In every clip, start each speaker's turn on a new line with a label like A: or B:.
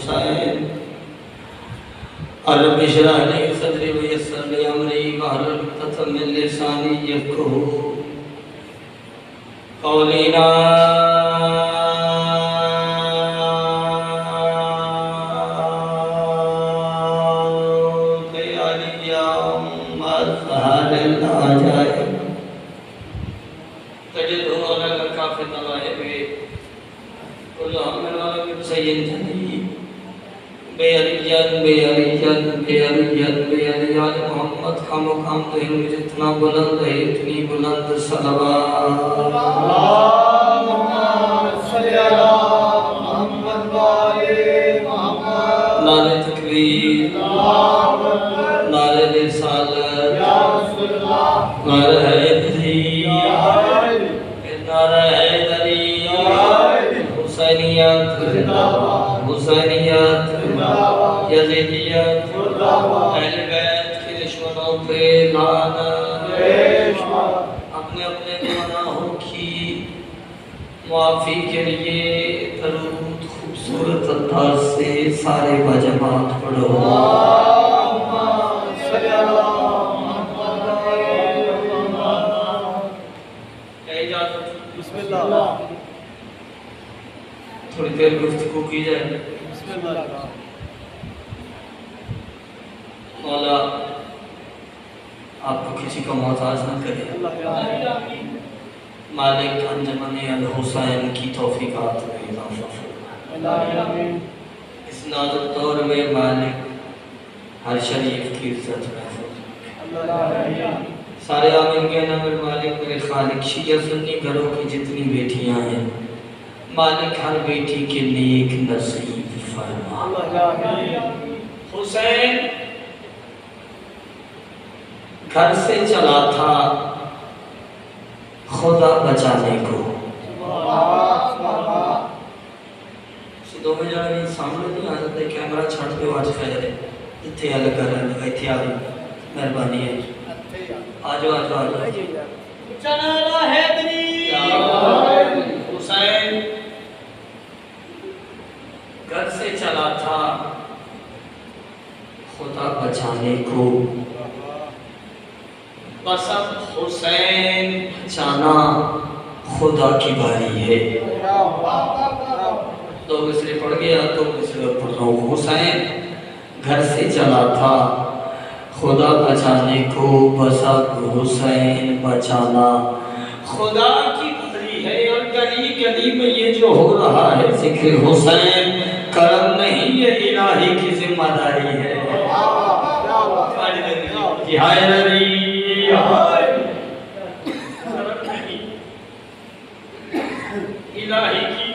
A: حسین رب اشرح لي صدري ويسر لي امري واحلل عقدة من لساني يفقهوا قولي لا محمد کا مقام تو ہم جتنا بلند ہے اتنی بلند صلوات اللہم صلی علی محمد وآلِ محمد نعرہ تکبیر نعرہ رسالت نعرہ حیدری نعرہ حیدری حسینیت حسینیت یزیدیت اہل بیت کے دشمنوں پہ لعنت اپنے اپنے گناہوں کی معافی کے لیے درود خوبصورت انداز سے سارے بجماعت پڑھو بسم اللہ تھوڑی دیر گفتگو کی جائے بسم اللہ مولا آپ کو کسی کو محتاج نہ کرے مالک انجمن الحسین کی توفیقات میں اضافہ فرمائے اس نازک دور میں مالک ہر شریف کی عزت محفوظ رکھے سارے آمین کہنا میرے مالک میرے خالق شیعہ سنی گھروں کی جتنی بیٹیاں ہیں مالک ہر بیٹی کے نیک نصیب فرما حسین گھر سے چلا تھا خدا بچانے کو دو میں جانے سامنے نہیں آتا ہے کیمرہ چھاٹ پہ واج خیر ہے اتھے الگ کر رہے ہیں اتھے آگے مہربانی ہے آجو آجو آجو چنالا حیدری حسین گھر سے چلا تھا خدا بچانے کو بس اب حسین بچانا خدا کی باری ہے دو مصرے پڑھ گیا دو مصرے پڑھ رہا ہوں حسین گھر سے چلا تھا خدا بچانے کو بس اب حسین بچانا خدا کی باری ہے اور گلی گلی میں یہ جو ہو رہا ہے ذکر حسین کرم نہیں یہ الہی کی ذمہ داری ہے حیدری الہی کی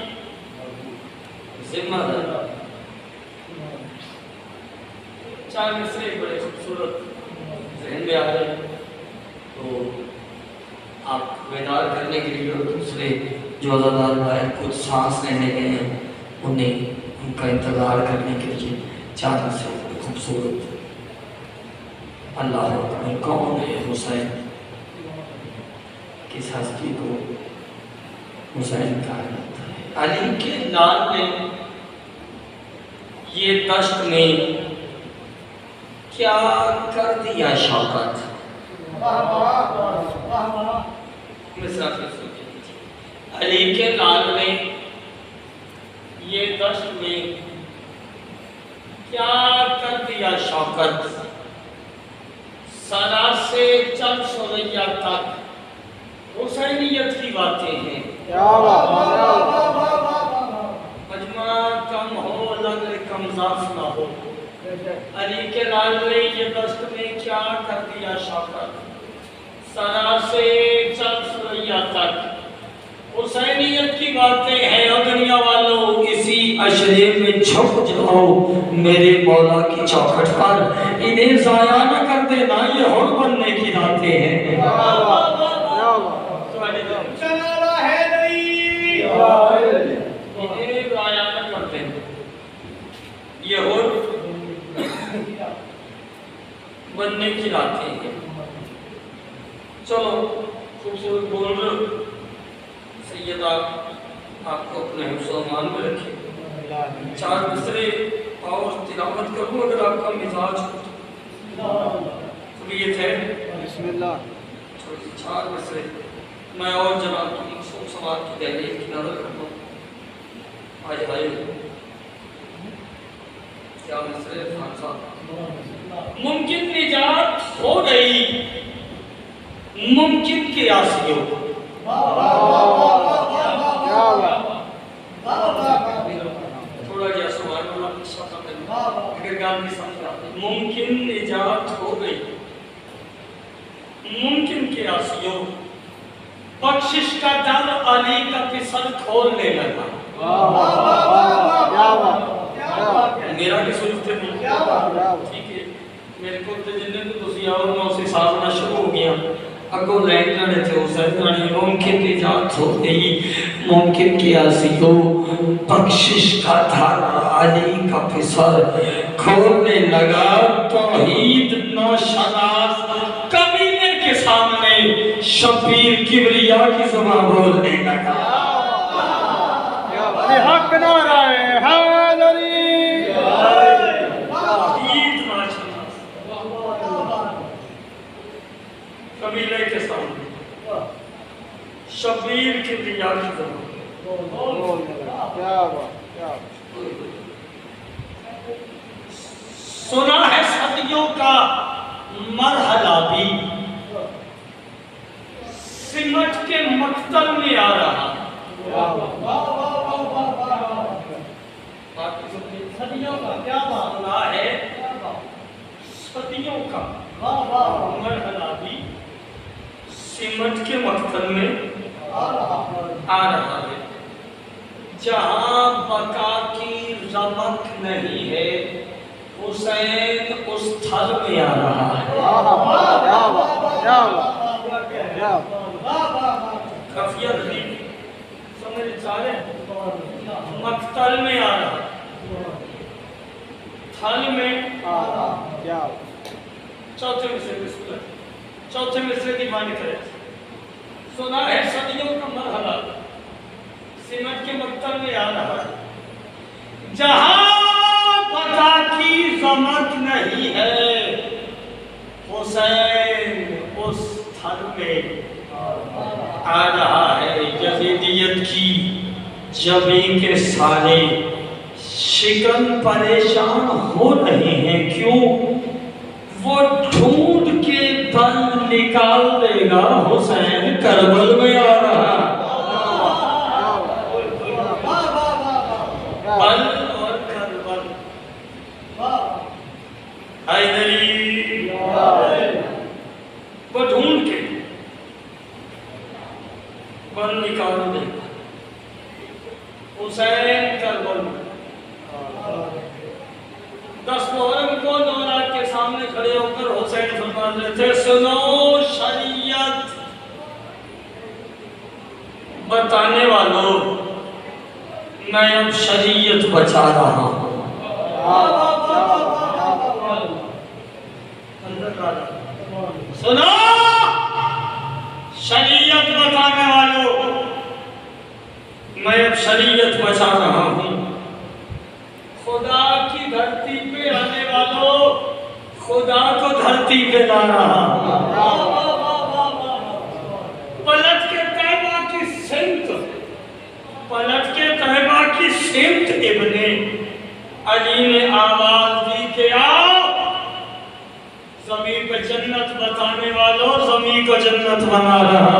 A: ذمہ داری چار مصرے بڑے خوبصورت ذہن میں آ رہے ہیں تو آپ بیدار کرنے کے لیے اور دوسرے جو عزادار باہر کچھ سانس لینے گئے ہیں انہیں ان کا انتظار کرنے کے لیے چار مصرے بڑے خوبصورت اللہ اکبر کون ہے حسین کس ہستی کو حسین کہا جاتا ہے علی کے لال نے یہ دشت میں کیا کر دیا شوکت علی کے لال نے یہ دشت میں کیا کر دیا شوکت سالہ سے چل سوریہ تک حسینیت کی باتیں ہیں مجمع کم ہو لگر کم ضعف نہ ہو علی کے لال نے یہ دست میں کیا کر دیا شوکت سالہ سے چل سوریہ تک حسینیت کی باتیں ہیں اور دنیا والوں اسی عشرے میں چھپ جاؤ میرے مولا کی چوکھٹ پر انہیں ضائع نہ کر دینا یہ ہر بننے کی راتیں ہیں چنالا حیدری انہیں ضائع نہ کر دینا یہ ہر بننے کی راتیں ہیں چلو خوبصورت بول رہے سیدہ آپ کو اپنے حفظ و امان میں رکھیں چار مصرے اور تلاوت کروں اگر آپ کا مزاج طبیعت ہے.
B: بسم اللہ.
A: چار مصرے میں اور جناب کی منصوب سماعت کی تحریر کی نظر کرتا ہوں. آئے آئے کیا مصرے خان صاحب. ممکن نجات ہو گئی ممکن کی آسیوں. تھوڑا جا سوال والا شاہ اگر گان کی سمجھ آتا ہے. ممکن نجات ہو گئی ممکن کی آسیوں. بخشش کا در علی کا پسر کھولنے لگا. میرا کی سلطے نہیں ٹھیک ہے. میرے کو جنہیں تو دوسری آور میں اسے سازنا شروع ہو گیا. اگو لینگا رہے تھے اسے ممکن نجات ہو گئی ممکن کی آسیوں. بخشش کا در علی کا پسر کھولنے لگا. توحید نوشناس قبیلے کے سامنے شبیر کبریا کی زبان بولنے لگا.
B: حق نعرہ حیدری.
A: توحید نوشناس قبیلے کے سامنے شبیر کبریا کی زبان. سنا ہے صدیوں کا مرحلہ بھی سمٹ کے مقتل میں آ رہا. صدیوں کا کیا سنا ہے صدیوں کا مرحلہ بھی سمٹ کے مقتل میں آ رہا ہے. جہاں بقا کی رمق نہیں ہے حسین اس تھل میں آ رہا ہے. خفیہ دلیل سمجھ چاہے مقتل میں آ رہا تھل میں. چوتھے مصرے کی معنی کرے. سنا ہے صدیوں کا مرحلہ سمٹ کے مقتل میں آ رہا ہے. جہاں بقا کی رمق نہیں ہے حسین اس تھل میں آ رہا ہے. یزیدیت کی جبیں کے سارے شکن پریشان ہو رہے ہیں. کیوں؟ وہ ڈھونڈ کے بل نکال دے گا حسین کربل میں آ رہا. بل اور کربل حیدری وہ ڈھونڈ کے بل نکال دے گا حسین کربل میں. 10 محرم کو نورات کے سامنے کھڑے ہو کر حسین فرمان رہے تھے سنو شریعت بتانے والوں میں اب شریعت بچا رہا ہوں. سنو شریعت بتانے والوں میں اب شریعت بچا رہا ہوں. خدا کی دھرتی پہ آنے والوں خدا کو دھرتی پہ لا رہا ہوں. پلٹ کے طیبہ کی سمت ابن علی نے آواز دی کہ آؤ زمین پہ جنت بتانے والوں زمین کو جنت بنا رہا.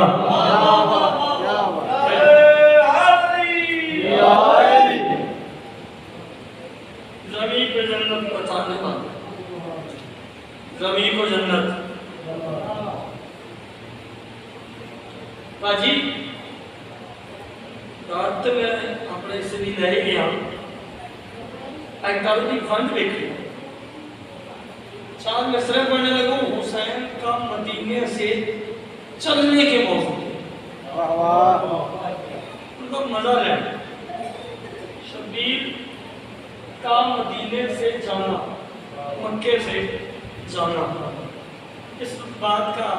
A: زمین پہ جنت بتانے والا زمین کو جنت. باجی رات میں اپنے سے نہیں رہ گیا ایک دارو کی فنڈ دیکھ لیا. 4 مصرے پڑھنے لگوں حسین کا مدینے سے چلنے کے موضوع ان کو مزہ لے. شبیر کا مدینے سے جانا مکے سے جانا اس بات کا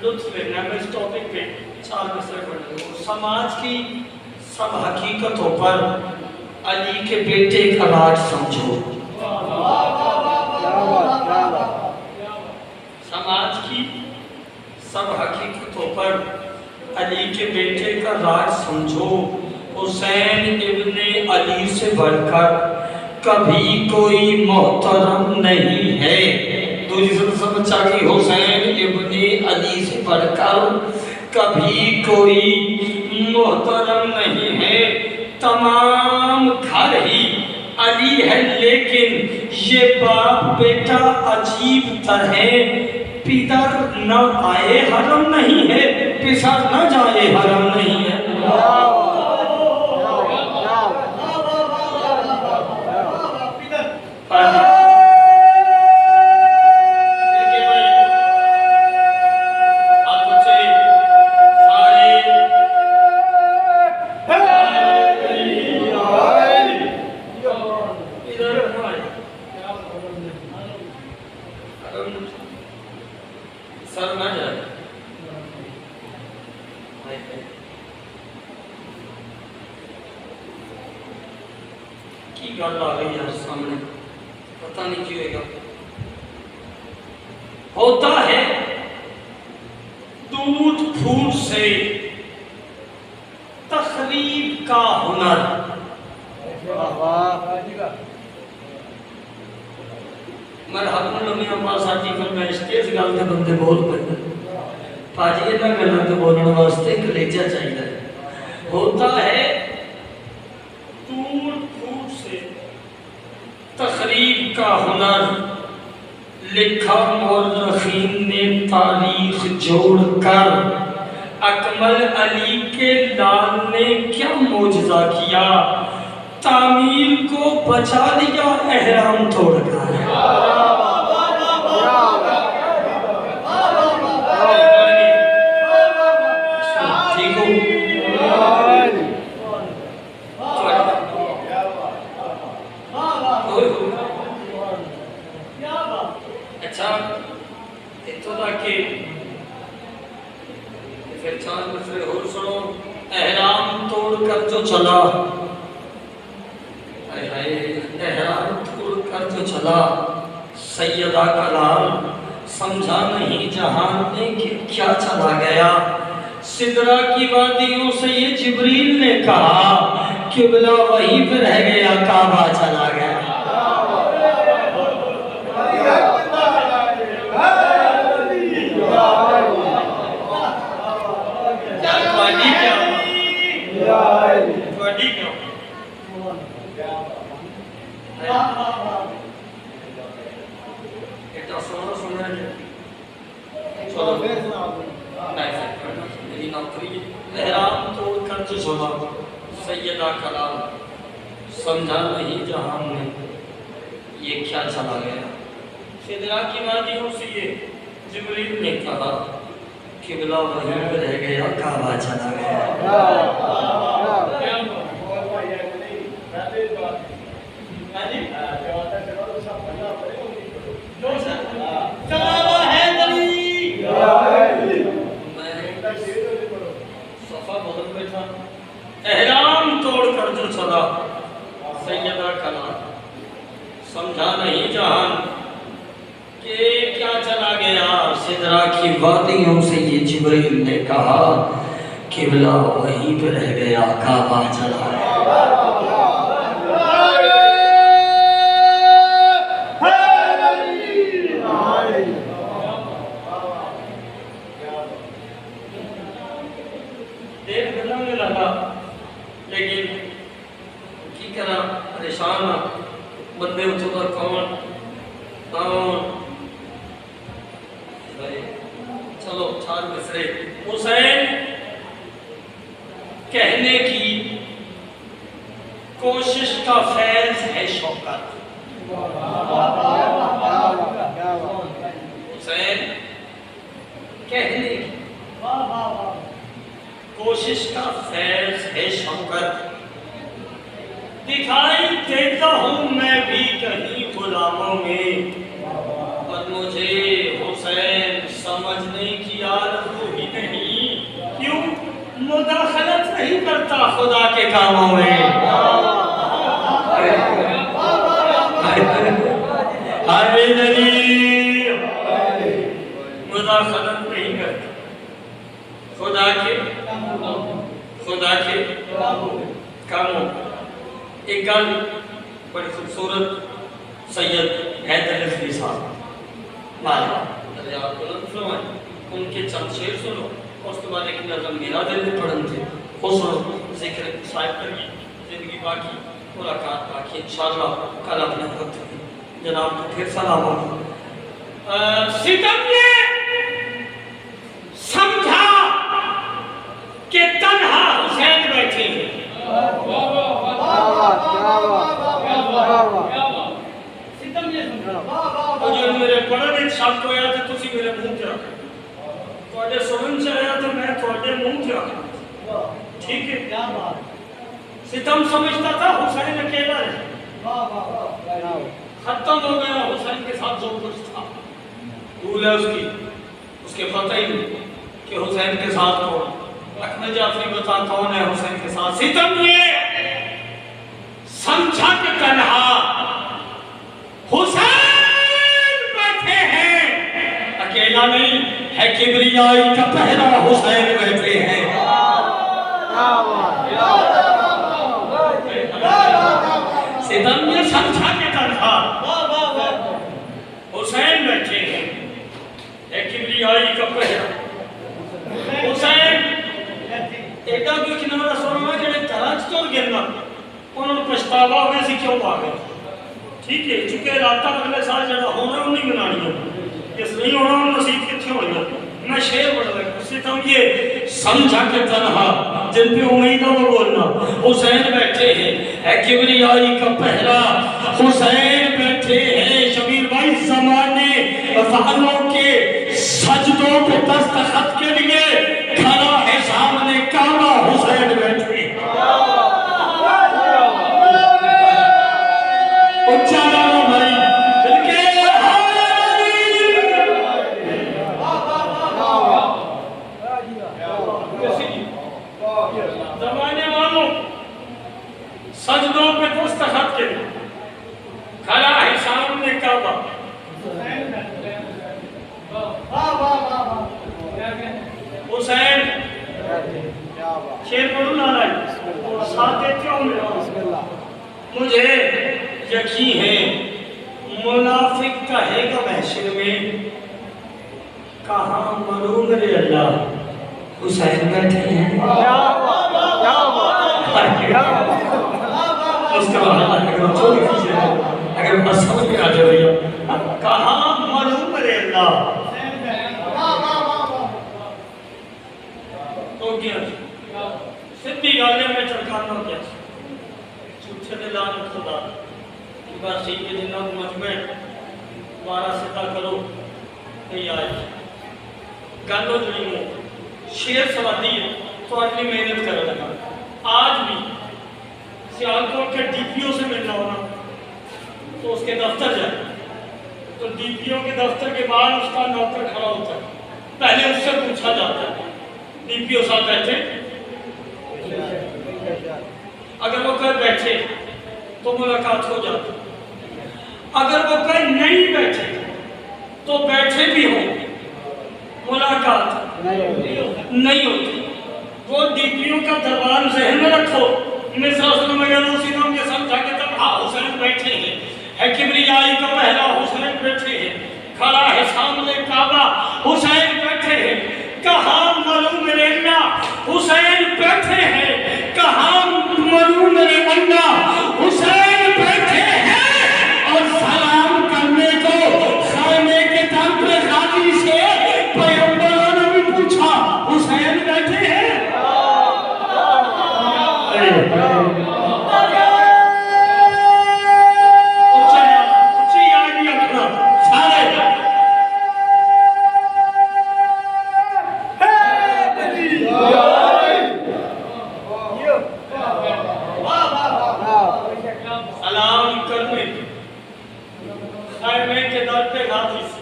A: لطف لینا. میں اس ٹاپک پہ 4 مصرے پڑھنے لگوں. سماج کی سب حقیقتوں پر علی کے بیٹے کا راج سمجھو۔ سماج کی سب حقیقتوں پر علی کے بیٹے کا راج سمجھو۔ حسین ابن علی سے بڑھ کر کبھی کوئی محترم نہیں ہے۔ دوسری سے سمجھا کہ حسین ابن علی سے بڑھ کر کبھی کوئی محترم نہیں ہے۔ تمام گھر ہی علی ہے لیکن یہ باپ بیٹا عجیب تر ہے۔ پیدر نہ آئے حرم نہیں ہے، پسر نہ جائے حرم نہیں ہے۔ سر نہ جائے کی گل آ گئی ہے سامنے، پتہ نہیں کیوں گا۔ ہوتا ہے دودھ پھوٹ سے تخریب کا ہنر۔ مرحبا لمحے عباس آرٹیکل میں اسٹیج گل کے بندے بول پہ پاجی یہ نہ گلوں کے بولنے واسطے کلیجہ چاہیے۔ ہوتا ہے دودھ پھوٹ سے تخریب کا ہنر، لکھا مورخین نے تاریخ جوڑ کر۔ اکمل علی کے لال نے کیا معجزہ کیا، تعمیر کو بچا لیا احرام توڑ کر۔ اچھا اتوں تک کہ پھر چار مسئلے اور سنو۔ احرام توڑ کر جو چلا، احرام توڑ کر جو چلا سیدہ کلال، سمجھا نہیں جہان نے کہ کیا چلا گیا۔ سدرہ کی وادیوں سے یہ جبریل نے کہا قبلہ وہیں پہ رہ گیا، کعبہ چلا گیا۔ احرام توڑ کر جو چلا سیدہ کلال، سمجھا نہیں جہان میں یہ کیا چلا گیا۔ سدرہ کی وادیوں سے یہ جبریل نے کہا قبلہ وہیں پہ رہ گیا، کعبہ چلا گیا۔ احرام توڑ کر جو چلا سیدہ کلال، سمجھا نہیں جہان کہ کیا چلا گیا۔ سدرہ کی وادیوں سے یہ جبریل نے کہا قبلہ وہیں پہ رہ گیا، کعبہ چلا گیا۔ لیکن کی کرا پریشان بندے اتوں کا کون چلو چار مصرے۔ حسین کہنے کی کوشش کا فیض ہے شوکت۔ حسین کہنے کی کوشش کا فیض ہے شوکت، دکھائی دیتا ہوں میں بھی کہیں غلاموں میں، اور مجھے حسین سمجھنے کی آرزو ہی نہیں، کیوں مداخلت نہیں کرتا خدا کے کاموں میں۔ محترموں، ایک گل بڑی خوبصورت سید حیدر رضوی صاحب مالا اللہ بلند فرمائے، ان کے چند شعر سنو، اس کے بعد ایک نظم میرا دل میں پڑھن تھے، وہ سنو، ذکر صاحب کریے، زندگی باقی، ملاقات باقی، انشاءاللہ کل اپنے وقت میں جناب کو پھر سلام آئے۔ ستم نے سمجھا کہ تنہا حسین بیٹھے ہیں، جو میرے پڑھن ایک شبد ہویا تھا تسی میرے منہ تے رکھا، تواڈے سنن چ آیا تو میں تواڈے منہ تے رکھا، ٹھیک ہے؟ ستم سمجھتا تھا حسین اکیلا ہے، ختم ہو گیا حسین کے ساتھ جو کچھ تھا، بھول ہے اس کے پتہ ہی نہیں کہ حسین کے ساتھ کون، اکمل جعفری بتا کون ہے حسین کے ساتھ۔ ستم یہ سمجھا کہ تنہا حسین بیٹھے ہیں، اکیلا نہیں ہے، کبریائی کا پہلا حسین بیٹھے ہیں۔ ستم یہ سمجھا کہ تنہا حسین بیٹھے ہیں، ہے کبریائی کا پہلا حسین ایڈا کوئی کنارہ سننا جڑے کراچ تو گرنا انہوں نے پچھتاوا ہوئے سی کیوں آ گئے، ٹھیک ہے؟ چونکہ راتہ اگلے سال جڑا ہونا انہوں نہیں منانی ہے، اس نہیں ہونا انہوں نصیب کتھے ہوئی ہے۔ میں شعر پڑھ رہا ہوں، ستم یہ سمجھا کہ تنہا جن پہ امیدہ وہ بولنا حسین بیٹھے ہیں، ہے کبریائی کا پہلا حسین بیٹھے ہیں۔ شبیر بھائی زمانے فعلوں کے سجدوں پہ دستخط کے لیے کھڑا ہے سامنے کعبہ حسین بیٹھے ہیں۔ اچھالا بھائی بلکہ زمانے والوں سجدوں پہ دستخط کے لیے کھڑا ہے سامنے کعبہ حسین۔ شیر پڑھوں نہ لائے ساتھ دیتے ہوں مجھے یقین ہے منافق کہے گا محشر میں کہاں مرو میرے اللہ حسین بیٹھے ہیں۔ اس کے بعد اگر بس سمجھ میں آ جائے کہاں مرو میرے اللہ تو کیا سدھی گالے میں چڑکانا کیا چھوٹے دلان خدا کہ بس ٹھیک ہے جنہ مجمع دوبارہ سدھا کرو نہیں آئے گالو جڑی ہوں شیر سوادی ہے تو اپنی محنت کر لگا۔ آج بھی سیالکوٹ کے ڈی پی او سے ملنا ہونا تو اس کے دفتر جائے تو ڈی پی او کے دفتر کے بعد اس کا نوکر کھڑا ہوتا ہے، پہلے اس سے پوچھا جاتا ہے ڈی پی او صاحب بیٹھے، اگر وہ کہیں بیٹھے تو ملاقات ہو جاتی، اگر وہ کہیں نہیں بیٹھے تو بیٹھے بھی ہوں ملاقات نہیں ہوتی۔ وہ ڈی پی او کا دربار ذہن میں رکھو، مرزا صلی اللہ علیہ وسلم یہ سمجھا کہ تنہا حسین بیٹھے ہیں، ہے کبریائی کا پہلا حسین بیٹھے ہیں، کھڑا ہے سامنے کعبہ حسین بیٹھے ہیں، کہاں مرو میرے اللہ حسین بیٹھے ہیں، کہاں مرو میرے اللہ حسین بیٹھے ہیں۔ اور سلام کرنے کو خیمے کے در پہ غازی سے پیغمبروں نے بھی پوچھا حسین بیٹھے ہیں۔ سلام کرنے خیمے کے در پہ غازی سے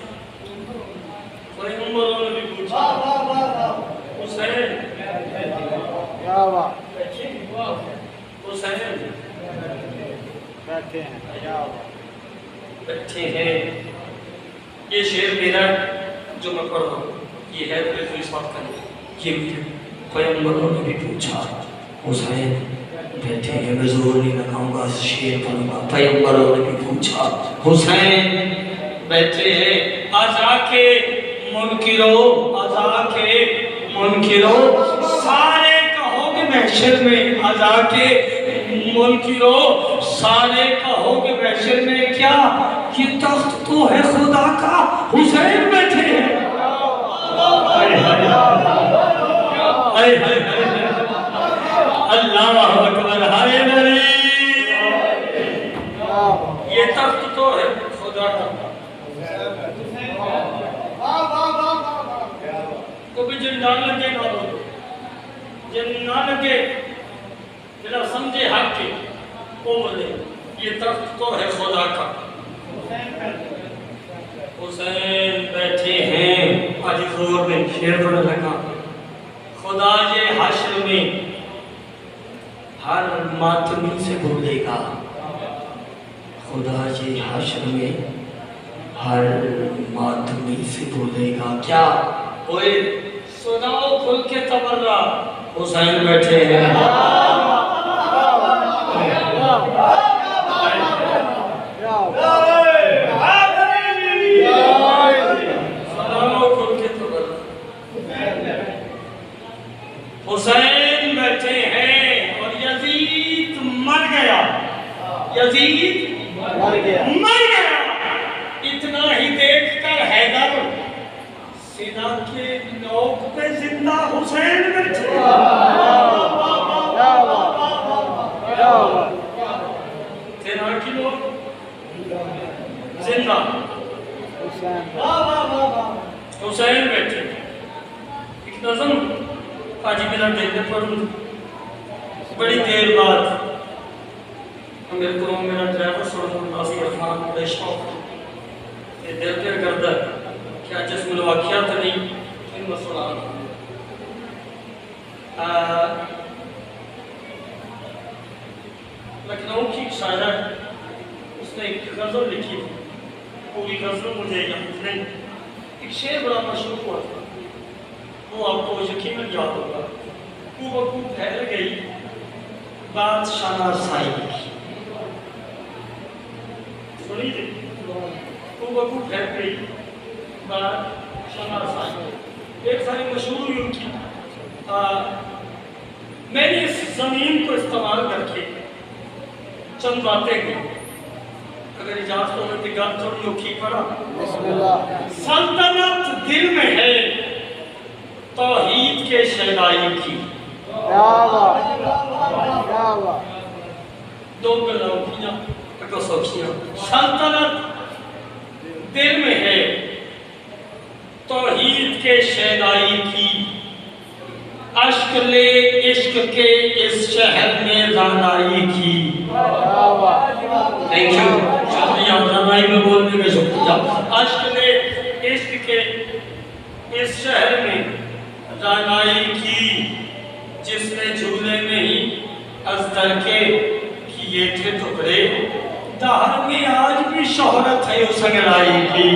A: پیغمبروں نے بھی پوچھا حسین حسین بیٹھے ہیں۔ یہ شعر میرا جو میں پڑھ رہا ہوں یہ ہے اس بات کا، یہ بھی پیغمبروں نے بھی پوچھا حسین بیٹھے ہیں، میں زور نہیں لگاؤں گا، شیر پڑھوں گا۔ پیغمبروں نے بھی پوچھا، حسین بیٹھے ہیں، آزا کے منکروں، آزا کے منکروں، سارے کہو گے محشر میں، آزا کے منکروں، سارے کہو گے محشر میں کیا؟ یہ تخت تو ہے خدا کا، حسین بیٹھے ہیں۔ اللہ اکبر، ہائے نبی، یہ تخت تو ہے خدا کا۔ تو بھی جن نہ لگے نہ بولو، جن نہ لگے جنہا سمجھے حق کے وہ بولے یہ تخت تو ہے خدا کا۔ حسین بیٹھے ہیں، آج زور میں شیر پڑھ لگا، خدا یہ حشر میں ہر ماتمی سے بولے گا، خدا یہ حشر میں ہر ماتمی سے بولے گا کیا؟ کوئی سناؤ کھل کے تبرہ، حسین بیٹھے ہیں۔ سناؤ کھل کے تبرہ، حسین بیٹھے ہیں اور یزید مر گیا، یزید مر گیا۔ اتنا ہی دیکھ کر حیدر سینہ کے نوک پہ زندہ حسین بیٹھے۔ سینہ کی نوک زندہ حسین بیٹھے۔ ایک نظم حاجی میرا دیکھنے پڑھوں، بڑی دیر بعد میرے کو میرا ڈرائیور سڑکوں ناظر عرفان بڑے شوق یہ دل پہ کرتا ہے کیا جسم الواقعات نہیں ان مسئلہ لکھنؤ کی ایک شاعرہ ہے، اس نے ایک غزل لکھی تھی، پوری غزل مجھے یاد نہیں، ایک شعر بڑا مشہور ہوا تھا، وہ آپ کو یقیناً یاد ہوگا، کو پھیل گئی بات شناسائی کی، سنی تھی، کو پھیل گئی بات شناسائی، ایک ساری مشہور ہوئی ان کی، میں نے اس زمین کو استعمال کر کے چند باتیں گئی، اگر اجازت ہو میں گل تھوڑی اوکھی پڑا۔ سلطنت دل میں ہے توحید کے شہدائی کی، دو گلاں کیاں اگو سوچیاں، سلطنت دل میں ہے توحید کے شہدائی کی، اشک لے عشق کے اس شہر میں رانائی کی۔ تھینک یو، شکریہ، رانائی میں بولنے میں شکریہ۔ اشک لے عشق کے اس شہر میں رانائی کی، جس نے جھولے میں ہی ازدر کے کیے تھے ٹکڑے، دہر میں آج بھی شہرت ہے اس انگرائی کی۔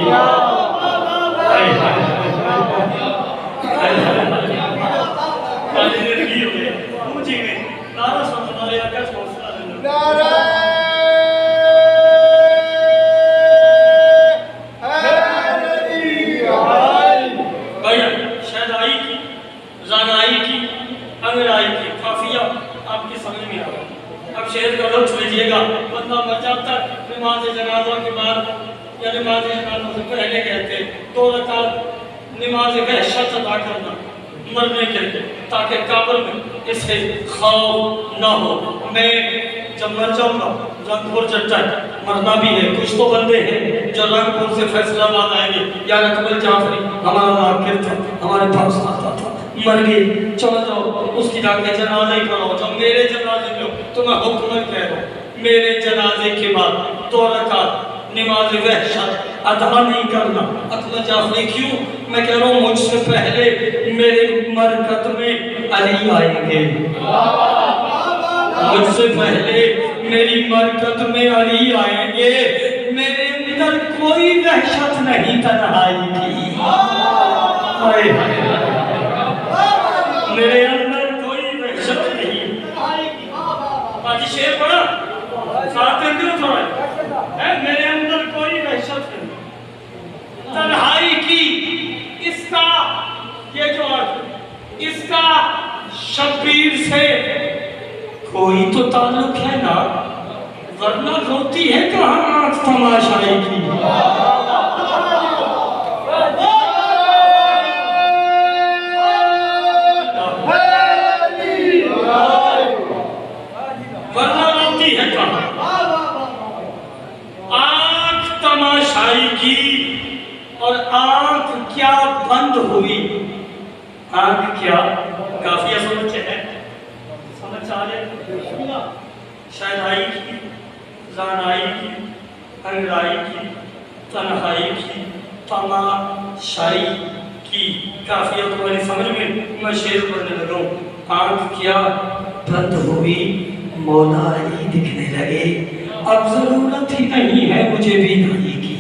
A: اب شہر کا لطف لیجئے گا، بندہ مر جاتا نماز جنازہ کے بعد یا نماز جنازہ سے پہلے کہتے 2 رکعت نماز وحشت ادا کرنا مرنے کے لیے، تاکہ قبر میں اسے خوف نہ ہو۔ میں جب مر جاؤں گا رنگ پور چڑھتا ہے، مرنا بھی ہے، کچھ تو بندے ہیں جو رنگ پور سے فیصلہ آباد آئیں گے، یا اکمل جعفری ہمارا آخر تھا، ہمارے پاس آتا تھا، مر گئے، چلو جاؤ اس کی جا کے جنازہ ہی پڑھو، جب میرے جنازے میں ہو تو میں حکم کہہ رہا ہوں، میرے جنازے کے بعد 2 رکعت نماز وحشت ادا نہیں کرنا۔ اکمل جعفری کیوں؟ میں کہہ رہا ہوں مجھ سے پہلے میرے مرکت میں علی آئیں گے، مجھ سے پہلے میری مرکت میں علی آئیں گے، میرے اندر کوئی وحشت نہیں تنہائی کی، میرے اندر کوئی وحشت نہیں، باقی شعر پڑھا ساتھ دن تھوڑا ہے میرے اندر کوئی وحشت ہے تنہائی کی اس کا یہ جو اس کا شبیر سے کوئی تو تعلق ہے نا ورنہ روتی ہے کہاں آنکھ تماشائی کی ورنہ روتی ہے کہاں آنکھ تماشائی کی اور آنکھ کیا بند ہوئی آنکھ کیا کافی سمجھ ہے سمجھ آ رہے شہنائی کی زانائی کی انگرائی کی تنہائی کی تماشائی کی کافی تمہاری سمجھ میں شعر پڑھنے لگا ہوں آنکھ کیا بند ہوئی مولا علی دکھنے لگے اب ضرورت ہی نہیں ہے مجھے بینائی کی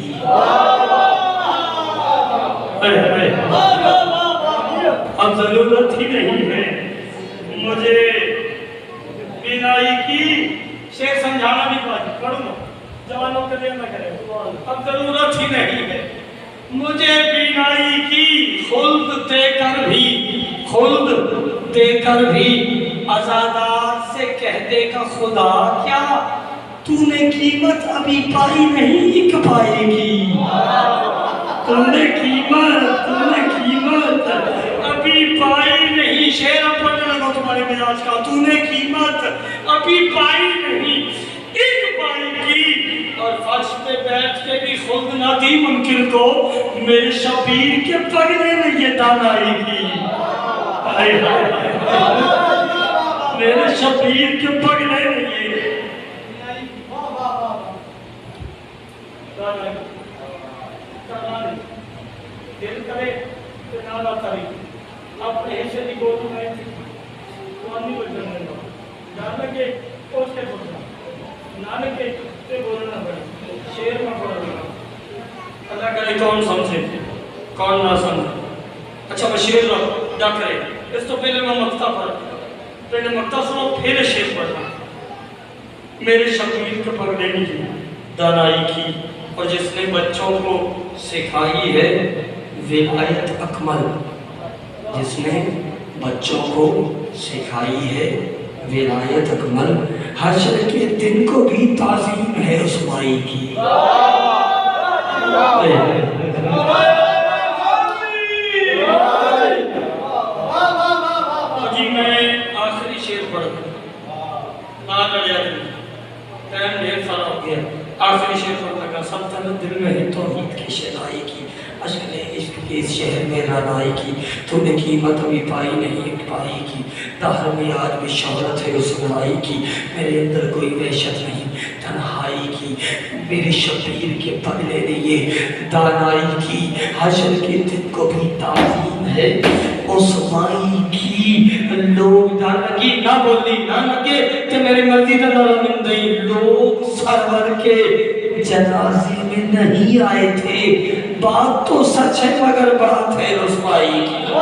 A: اب ضرورت ہی نہیں ہے مجھے بینائی کی شعر سمجھانا بھی پڑھوں گا جوانوں کے دیر نہ کرے اب ضرورت ہی نہیں ہے مجھے بینائی کی خلد دے کر بھی عزادار سے کہہ دے گا خدا کیا تو نے قیمت ابھی پائی نہیں ایک پائے گی تو نے قیمت ابھی پائی نہیں شعر اب پڑھنے لگا تمہارے مزاج کا تو نے قیمت ابھی پائی نہیں ایک پائی کی اور فرش پہ بیٹھ کے بھی خلد نہ دی ممکن کو میرے شبیر کے پگلے میں یہ دانائی کی میرے شبیر کے پگلے میں یہ دل کرے تو نالا کرے اپنے حصے کی گولوں میں قوانی کو جننے لگا جان لگے تو اس کے بولنا نہ لگے تو بولنا پڑے شعر میں پڑھا لگا اللہ کرے کون سمجھے کون نہ سمجھے اچھا میں شعر نہ کرے اس تو پہلے میں مقطع پڑھا پہلے مقطع سنو پھر شعر پڑھا میرے شبیر کے پگلے میں کی دانائی کی اور جس نے بچوں کو سکھائی ہے ولایت اکمل جس نے بچوں کو سکھائی ہے ولایت اکمل حشر کے دن کو بھی تعظیم ہے اس مائی کی جی میں آخری شعر پڑھ نہ لڑیا ٹائم ڈھیر سارا ہو گیا آخری شعر پڑھنے کا سلطنت دل میں ہے توحید کی شہنائی کی اشکال عشق کے اس شہر میں رانائی کی تو نے قیمت ابھی پائی نہیں پائی کی دہر میں آج بھی شہرت ہے اس لڑائی کی میرے اندر کوئی وحشت نہیں تنہائی کی میرے شبیر کے پگلے نے یہ دانائی کی حشر کے دن کو بھی تعظیم ہے اس مائی کی لوگ نہ لگی نہ بولی نہ لگے کہ میری مرضی کا نہ مندئی لوگ سرور کے جنازے میں نہیں آئے تھے بات تو سچ ہے مگر بات ہے رسوائی کی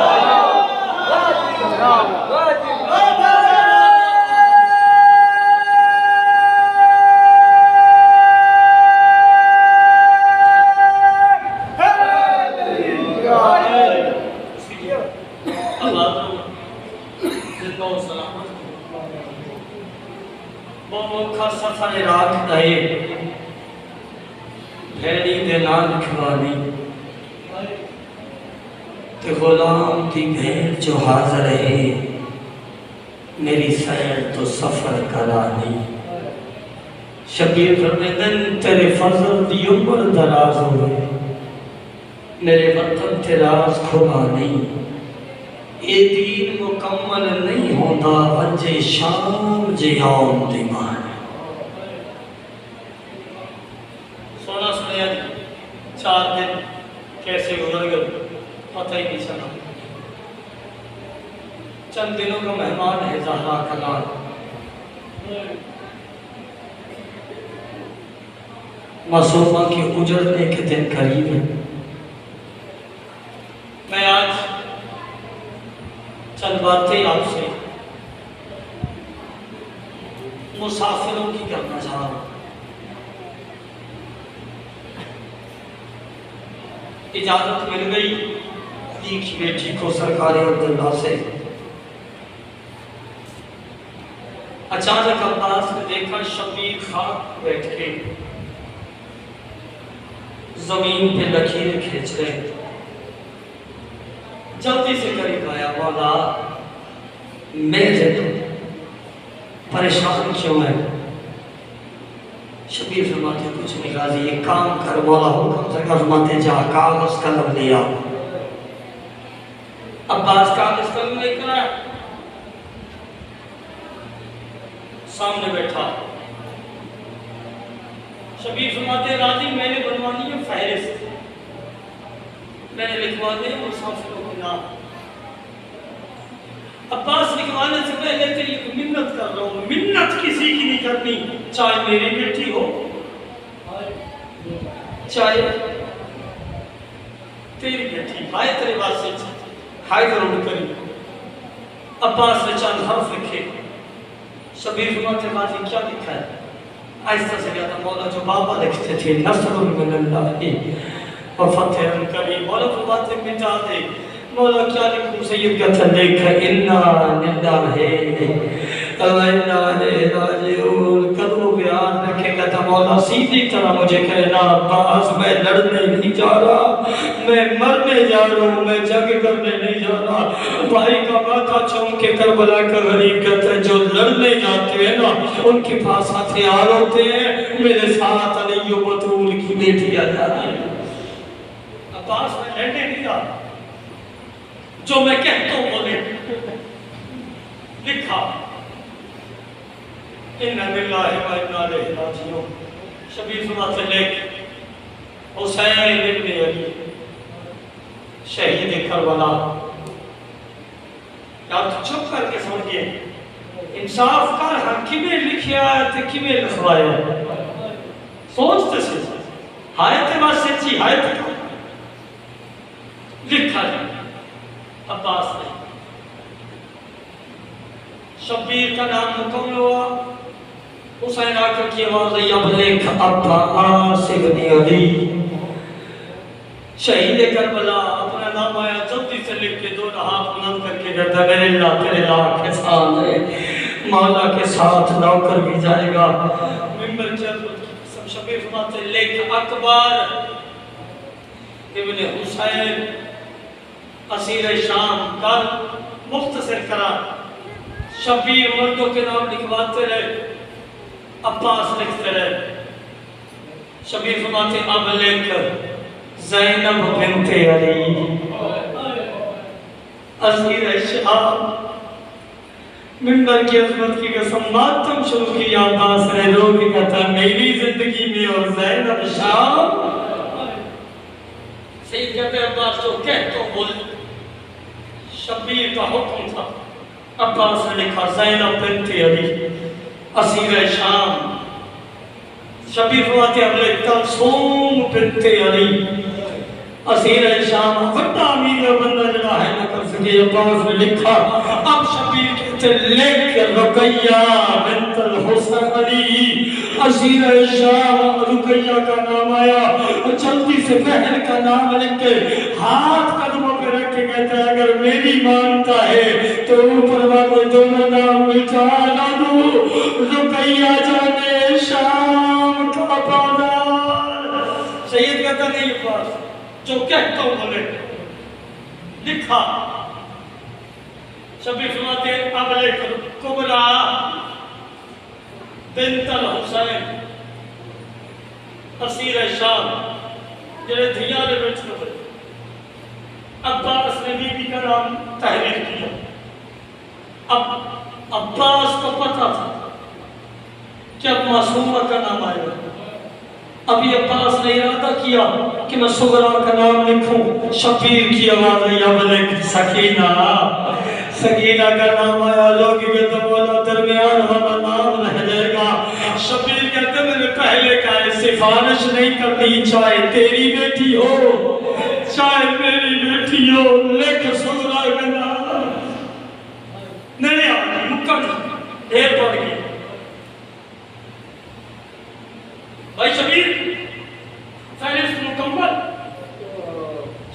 A: سفر رات دائے بھیڑی دینا لکھوانی کہ غلام کی بھیڑ جو حاضر ہے میری سیر تو سفر کرانی شبیر فرمیدن تیرے فضل دی عمر دراز ہوئے میرے وطن تراز کھلا نہیں اے دین مکمل نہیں ہوتا ونجے شام جیام دیمان سونا سنیا جی 4 دن کیسے گزر گئے پتہ ہی نہیں چلا چند دنوں کا مہمان ہے زہرا کلال معصومہ کے اجڑنے کے دن قریب ہے میں آج چند باتیں آپ سے مسافروں کی کرنا چاہا اجازت مل گئی علی کی بیٹی کو سرکار عبداللہ سے اچانک عباس نے دیکھا شبیر خاک بیٹھ کے زمین پہ لکیریں کھینچ رہے جلدی سے قریب آیا مولا میرے پریشان کیوں ہے شبیر فرماتے کچھ نہیں راضی ایک کام کر مولا حکم سے فرماتے جا کاغذ قلم لیا عباس کاغذ قلم لے کر آیا سامنے بیٹھا شبیر فرماتے راضی میں نے بنوانی ہے فہرست میں نے لکھوا دے مسافروں کے نام عباس لکھوانے سے پہلے تیری منت کر رہا ہوں منت کسی کی نہیں کرنی چاہے میری بیٹی ہو چاہے تیری بیٹی ہائے تیرے واسطے ہائے ضرور کری عباس نے چند حرف لکھے شبیر فرماتے راضی کیا لکھا ہے آہستہ سے کہتا مولا جو بابا لکھتے تھے نصر من اللہ و فتح کریم مولا فرماتے مٹا دے مولا کیا لکھوں سید کہتا لکھا انا للہ و انا الیہ راجعون قدموں پہ ہاتھ رکھے کہتا مولا سیدھی طرح مجھے کہنا عباس میں لڑنے نہیں جا رہا میں مرنے جا رہا ہوں میں جنگ کرنے نہیں جا رہا بھائی کا ماتھا چوم کے کربلا کا غریب کہتا ہے جو لڑنے جاتے ہیں نا ان کے پاس ہتھیار ہوتے ہیں میرے ساتھ علی و بطول کی بیٹی آ جاتی ہے عباس میں لڑنے نہیں جا جو میں کہتا ہوں بولے لکھا اِنَّ لِلَّهِ وَإِنَّا إِلَيْهِ رَاجِعُونَ شبیر فرماتے لکھ حسین ابن علی شہید کربلا یا تو چپ کر کے سن گئے انصاف کر ہم کمیں لکھیا ہے تو کمیں لکھوایا ہے سوچتے سے حایت بات سچی حایت لکھا ہے عباس نے شبیر کا نام مکمل ہوا حسین آکر کی آواز یبلک عباس ابن علی شہید کربلا اپنا نام آیا جلدی سے لکھ کے دو ہاتھ بلند کر کے کہتا میرے اللہ تیرے لاکھ احسان ہے مولا کے ساتھ نوکر بھی جائے گا ممبر چل سب شبیر فرماتے لکھ اکبر ابن حسین اسیر شام کر مختصر کرا شبیر مردوں کے نام لکھواتے رہے عباس لکھتے رہے شبیر فرماتے اب لکھ زینب بنت علی اسیر شام ممبر کی عظمت کی قسم ماتم شروع کی عباس نے رو کے کہتا میری زندگی میں اور زینب شام سید کہتے ہیں عباس جو کہتوں بول شبیر کا حکم تھا عباس نے لکھا زینب بنت علی اسیر شام شبیر فرماتے اب لکھتا کلثوم بنت علی اسیر شام وڈا امیر بندہ جڑا ہے نہ کر سکے عباس نے لکھا اب شبیر کہتے لکھ رقیہ بنت الحسن علی اسیر شام رقیہ کا نام آیا جلدی سے بہن کا نام لکھ کے ہاتھ قدموں پہ رکھ کے کہتا ہے اگر میری مانتا ہے تو اوپر والے دونوں نام مٹا نہ دو رقیہ جانے شام کا بازار سید کہتا نہیں عباس جو کہتا ہوں بولے لکھا شبیر فرماتے اب لکھ کبرا بنت الحسین اسیر شام جنہیں دھیاں نے بیٹھ ہوئے عباس نے بی بی کا نام تحریر کیا اب عباس کو پتا تھا کہ اب معصومہ کا نام آئے گا ابھی عباس نے ارادہ کیا کہ میں صغرا کا نام لکھوں شبیر کی آواز ہے اب لکھ سکینہ سکینہ کا نام آیا لوگ کہتے مولا درمیان والا نام رہ جائے گا شبیر کہتے میں نے پہلے کہا ہے سفارش نہیں کرنی چاہے تیری بیٹی ہو چاہے میری بیٹی ہو لکھ صغرا کا نام نہیں آگی مکر ڈھیر پڑ گئی بھائی شبیر فہرست مکمل.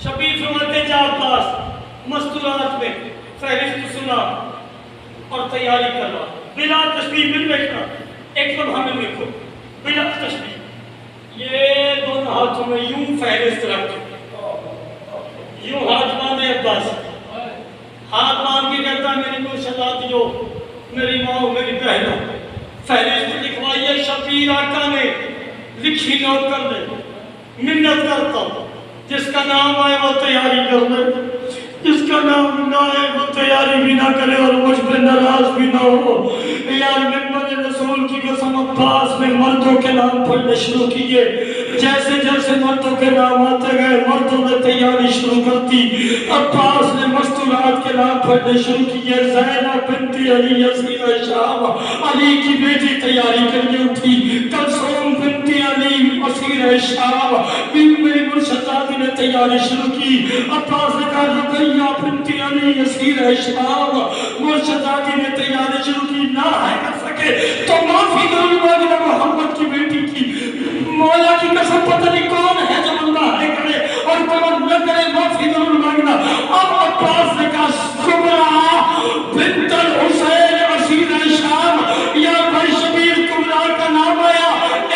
A: شبیر فرماتے جا عباس مستورات میں فہرست سنا اور تیاری کرنا بلا تشبیہ بل بیٹھنا. ایک لمحہ میں لکھو بلا تشبیہ. یہ دونوں ہاتھوں میں یوں فہرست رکھ یوں ہاتھ باندھے عباس. ہاتھ باندھ کے کہتا ہے میری مرشداتیو میری ماں میری بہنوں فہرست لکھوائیے. شبیر آقا نے لکھی نوٹ کر دے. منت کرتا ہوں جس کا نام آئے وہ تیاری کر لے, جس کا نام نہ آئے وہ تیاری بھی نہ کرے اور مجھ پہ ناراض بھی نہ ہو. یار محمد رسول کی قسم عباس نے مردوں کے نام پڑھنے شروع کیے. جیسے جیسے مردوں کے نام آتے گئے مردوں نے تیاری شروع کر دی. عباس نے مستورات کے نام پڑھنے شروع کیے. زینب بنت علی اسیر شام علی کی بیٹی تیاری کرنے اٹھی. کلثوم بنت علی اسیر شام میری مرشدزادی نے تیاری شروع کی. عباس نے کہا رقیہ بنت علی اسیر شام مرشدزادی نے تیاری شروع کی. نہ ہے کر سکے تو معافی ضرور مانگنا محمد کی بیٹی کی. مولا کی قسم پتہ نہیں کون ہے جو بندہ ہے کرے اور کون نہ کرے معافی ضرور مانگنا. اب عباس نے کہا کبرا بنت الحسین اسیر شام. یا بھائی شبیر کبرا کا نام آیا.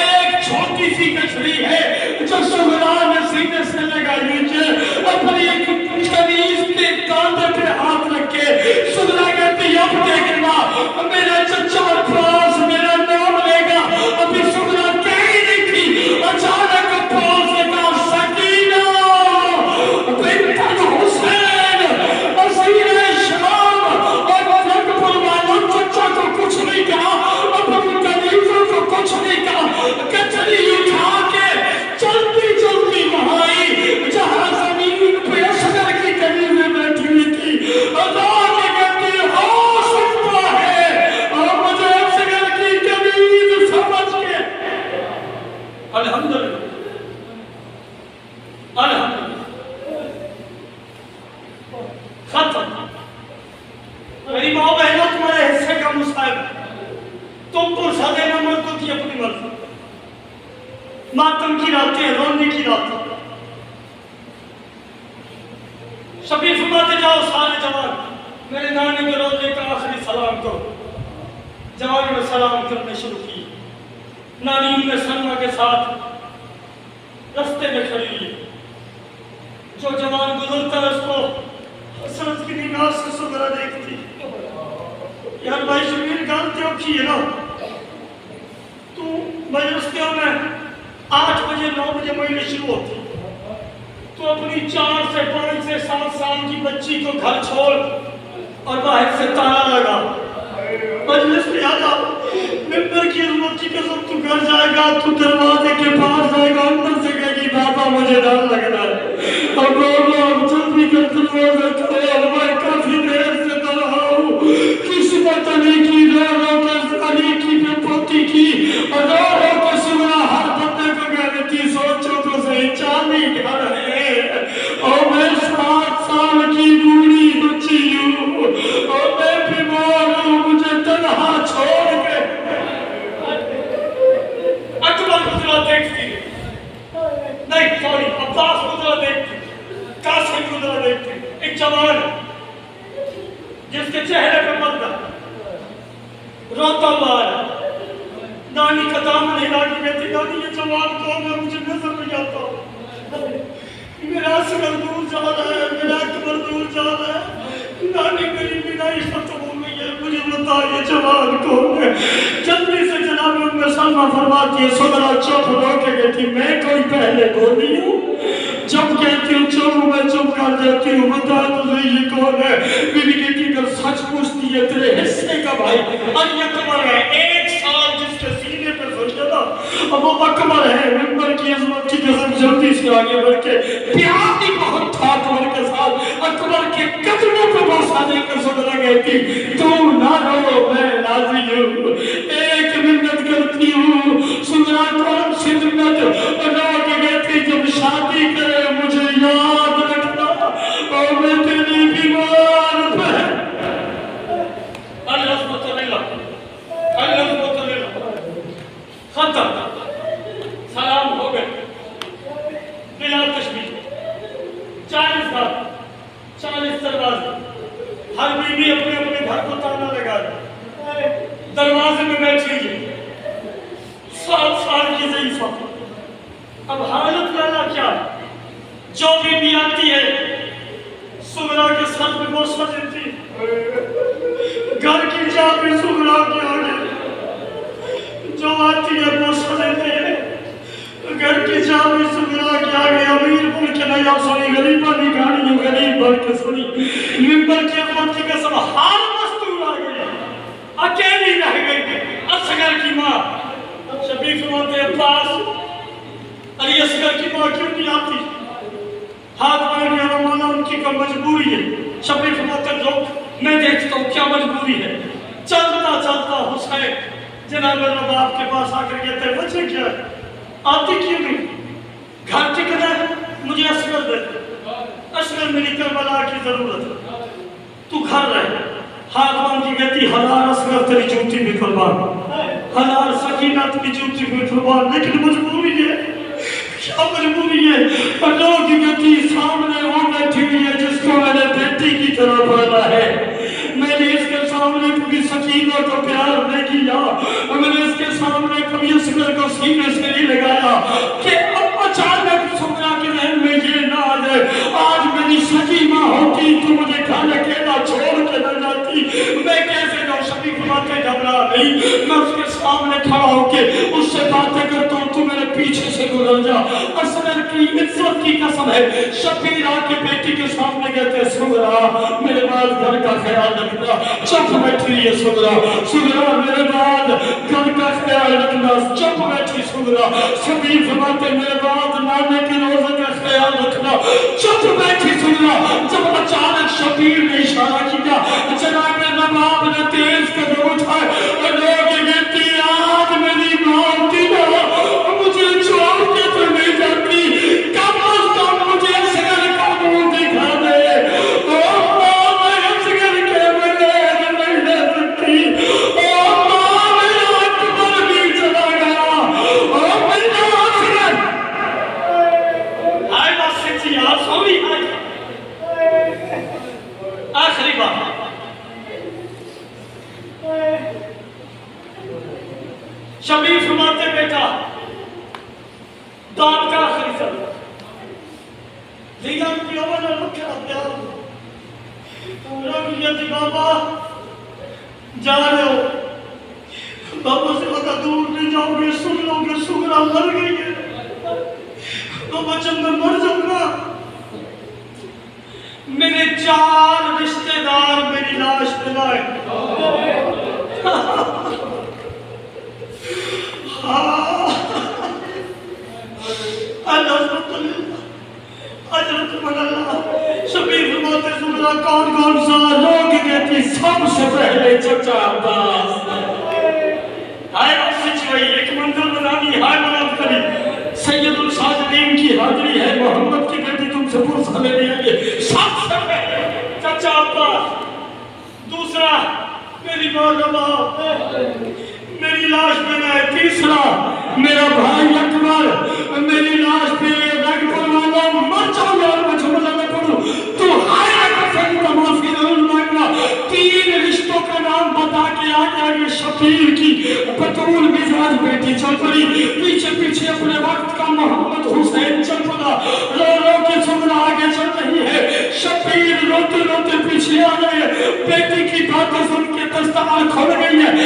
A: ایک چھوٹی سی کچھڑی ہے جو سغرا نے سینے سے لگائی نیچے اپنی ایک کنیز کے کاندھے پہ ہاتھ رکھ کے سغرا کہتی اب دیکھنا میرا چچا عباس میرا نام لے گا. ابھی سغرا کہہ ہی نہیں تھی اچانک عباس نے کہا سکینہ بنت الحسین اسیر شام. اور جگ پر والوں چچا کو کچھ نہیں کہا اپنی کنیزوں کو کچھ نہیں کہا. کچھڑی اٹھا کے چلتی چلتی وہاں آئی جہاں زمین پہ اصغر کی کنیزیں بیٹھی ہوئی تھی. اللہ نے کہتی ہو سکتا ہے اور مجھے اصغر کی کنیز سمجھ کے الحمدللہ الحمدللہ ختم. میری ماں بہنوں تمہارے حصے کا مصائب تم کو سادے نہ مردوں کی اپنی مرضی. ماتم کی راتیں رونے کی راتیں. شبیر فرماتے جاؤ سارے جوان میرے نانے کے روزے کا آخری سلام کرو. جوانوں نے سلام کرنے شروع کی. نانی ام سلمہ کے ساتھ رستے میں کھڑی ہوئی. جو جوان گزرتا ہے اس کو حسرت کی نگاہ سے سغرا دیکھتی. یار بھائی شبیر غلطی کی ہے نا. تو مجلسیوں میں 8 بجے 9 بجے مہینے شروع ہوتی. تو اپنی 4 سے 5 سے 7 سال کی بچی کو گھر چھوڑ اور باہر سے تالا لگا مجلس میں آ جا. ممبر کی عظمت کی قسم تو گھر جائے گا تو دروازے کے پاس جائے گا اندر سے کہے گی بابا مجھے ڈر لگ رہا ہے. اب لوگ جلدی کر دروازے کھولو میں کافی دیر سے تنہا ہوں. کسی پتہ نہیں کی رو کے علی کی پہ پوتی کی اور رو کے سنا ہر بندے کو کہہ دیتی سوچو تو صحیح 40 گھر ہے اور میں 7 سال کی بوڑھی بچی ہوں اور میں بیمار ہوں. مجھے تنہا چھوڑ کے اکبر گزرا دیکھتی نہیں سوری عباس گزرا دیکھتی قاسم گزرا دیکھتی. ایک جوان جس کے چہرے پہ مرد روتا ہوا ہے. نانی کا دامن ہلا کے کہتی نانی یہ جوان کون ہے مجھے نظر نہیں آتا. میرا اصغر دور جا رہا ہے میرا اکبر دور جا رہا ہے. نانی میری بینائی ختم ہو گئی ہے مجھے بتا یہ جوان کون ہے. جلدی سے جناب ام سلمہ فرماتی ہے سغرا چپ رو کے کہتی میں کوئی پہلے بولی ہوں. جب کہتی ہوں چپ میں چپ کر جاتی ہوں. بتا تجھے یہ کون ہے. بیوی کہتی اگر سچ پوچھتی ہے تیرے حصے کا بھائی اور یہ اکبر ہے 1 سال جس کے سینے پہ سوچا تھا اب وہ اکبر ہے. ممبر کی عظمت کی قسم جلدی سے آگے بڑھ کے پیار بھی بہت تھا اکبر کے ساتھ اکبر کے قدموں پہ بوسہ دے کر سغرا کہتی تو نہ رو میں راضی ہوں. ایک منت کرتی ہوں سغرا کون سی منت رو کے کہتی جب شادی کرے مجھے یاد رکھنا اور میں تیری بیمار پہ ختم. بیوی اپنے اپنے گھر کو تالا لگا دروازے میں بیٹھی ہے 7 سال کی ضعیفہ. اب حالت والا کیا ہے؟ جو بیوی آتی ہے سغرا کے سر پہ بوسہ دیتی گھر کی چابی سغرا کے آگے جو آتی ہے بوسہ دیتے ہیں گھر کی چابی سغرا کے آگے امیر بن کے نہیں آپ سنی غریبہ نہیں کھانی غریب بن کے سنی ممبر کی عظمت کی قسم حال مستور آ گئی اکیلی رہ گئی اصغر کی ماں شبیف فرماتے عباس علی اصغر کی ماں کیوں نہیں آتی ہاتھ مار کے روانا ان کی کا مجبوری ہے. شبیف فرماتے لوگ میں دیکھتا ہوں کیا مجبوری ہے. چلتا چلتا حسین جناب رباب کے پاس آ کر کہتے ہیں وجہ کیا ہے آتی کیوں نہیں گھر ٹکنا ہے مجھے اصغر دے اصغر میری کربلا کی ضرورت ہے تو گھر رہے. ہاتھ مان کی کہتی ہزار اصغر تیری جوتی بھی قربان ہزار سکینہ تیری جوتی بھی قربان لیکن مجبوری ہے کیا مجبوری ہے لوگ کہتی سامنے وہ بیٹھی ہوئی ہے جس کو میں نے بیٹی کی طرح پالا ہے میں نے اس کے سامنے کبھی سکینہ کو پیار نہیں کیا میں نے اس کے سامنے کبھی اصغر کو سینے سے نہیں لگایا کہ اب اچانک سغرا کے ذہن میں یہ نہ آ جائے آج میری سکی ماں ہوتی تو مجھے گھر اکیلا چھوڑ کے نہ جاتی میں کیسے جاؤں. شبیف فرماتے گھبرا نہیں میں اس کے سامنے کھڑا ہو کے اس سے باتیں کرتا ہوں تو میرے پیچھے سے گزر جا. اصغر کی عزت کی قسم ہے شبیر آ کے بیٹی کے سامنے کہتے سغرا میرے بعد گھر کا خیال رکھنا چپ بیٹھی ہے سغرا سغرا میرے بعد گھر کا خیال رکھنا چپ بیٹھی سغرا. شبیر فرماتے میرے بعد نانے کے روزے کا خیال رکھنا چپ بیٹھی سغرا. جب اچانک شبیر نے اشارہ کیا جناب نواب نے تیز قدم اٹھائے اور لوگ کہتی آج میری ماں ہوتی نا مجھے چھوڑ کے تو نہیں جاتی کم از کم مجھے اصغر کا منہ دکھا دے او ماں میں اصغر کے بغیر نہیں رہ سکتی او ماں میرا اکبر بھی چلا گیا او میرا اصغر آئے بس سچی آپ سوئی آخری بات شبیر فرماتے بیٹا دان کا آخری سر لیکن کی عمر رکھا پیار رکھیتی بابا جا رہے ہو بابا سے بتا دور نہیں جاؤ گے سن لو گے سغرا مر گئی ہے بابا جب میں مر جاؤں گا میرے 4 رشتہ دار میری لاش پہ لائے شبیر فرماتے سغرا کون کون سا لوگ کہتی سب سے پہلے چچا عباس ہائے بس سچوئی ایک منظر بنانی ہائے بلند کری سید الساجدین کی حاضری ہے محمد کی بیٹی تم سے پرسہ لے لیا گے سب سے پہلے چچا عباس. دوسرا میری ماں کا باپ میری لاش پہ لائے. تیسرا میرا بھائی اکبر میری لاش پہ رگ پڑوانا مر جاؤں گا اور میں جملہ میں پڑھوں تو ہائے اکبر کا معافی ضرور مانگنا. 3 رشتوں کا نام بتا کے آگے آگے شبیر کی بطول مزاج بیٹی چل پڑی پیچھے پیچھے اپنے وقت کا محمد حسین چل پڑا رو رو کے سغرا آگے چل رہی ہے. شبیر روتے روتے پیچھے آ گئے بیٹی کی باتیں سن کے دستار کھل گئی ہے